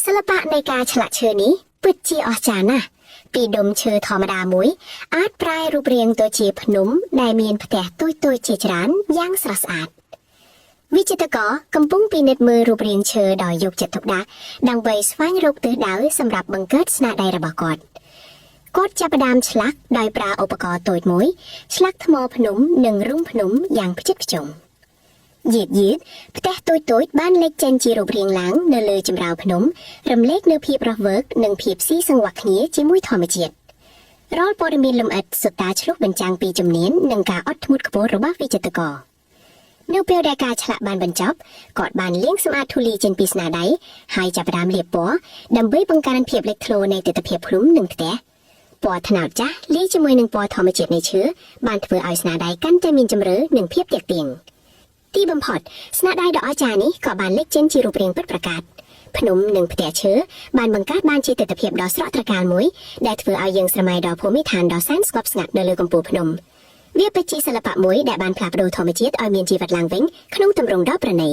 ศิลปะในการฉลักเชือนี้ពិតជាអស្ចារ្យណាស់ពីដុំឈើធម្មតាមួយអាចប្រែរូបរាងទៅជាភ្នំដែលមានផ្ទះតូចៗជាច្រើនយ៉ាងស្រស់ស្អាតវិចិត្រករកំពុងពិនិត្យមើលរូបរាងឈើដោយយកចិត្តទុកដាក់ដើម្បីស្វែងរកទិសដៅសម្រាប់បង្កើតស្នាដៃរបស់គាត់ចាប់ផ្ដើមឆ្លាក់ដោយប្រើឧបករណ៍តូចមួយឆ្លាក់ថ្មភ្នំនិងរូងភ្នំយ៉ាងផ្ចិតផ្ចង់យឺតផ្ទះតូចៗបានលេចចេញជារូបរាងឡើងនៅលើជម្រៅភ្នំរំលែកនូវភាពរស់វើកនិងភាពស៊ីសង្វាក់គ្នាជាមួយធម្មជាតិរាល់ព័ត៌មានលម្អិតសុទ្ធតែឆ្លុះបញ្ចាំងពីជំនាញនិងការអត់ធ្មត់ខ្ពស់របស់វិចិត្រករនៅពេលដែលការឆ្លាក់បានបញ្ចប់គាត់បានលាងសម្អាតធូលីចេញពីស្នាដៃហើយចាប់ផ្ដើមលាបពណ៌ដើម្បីបង្កើនភាពលេចធ្លោនៃទិដ្ឋភាពភ្នំនិងផ្ទះពណ៌ត្នោតចាស់លាយជាមួយនឹងពណ៌ធម្មជាតិនៃឈើបានធ្វើឲ្យស្នាដៃកាន់តែមានជម្រៅនិងភាពទាក់ទាញទីបំផុតស្នាដៃដ៏អស្ចារ្យនេះក៏បានលេចចេញជារូបរាងពិតប្រាកដភ្នំនិងផ្ទះឈើបានបង្កើតបានជាទិដ្ឋភាពដ៏ស្រស់ត្រកាលមួយដែលធ្វើឲ្យយើងស្រមៃដល់ភូមិឋានដ៏សែនស្ងប់ស្ងាត់នៅលើកំពូលភ្នំវាពិតជាសិល្បៈមួយដែលបានផ្លាស់ប្ដូរធម្មជាតិឲ្យមានជីវិតឡើងវិញក្នុងទម្រង់ដ៏ប្រណី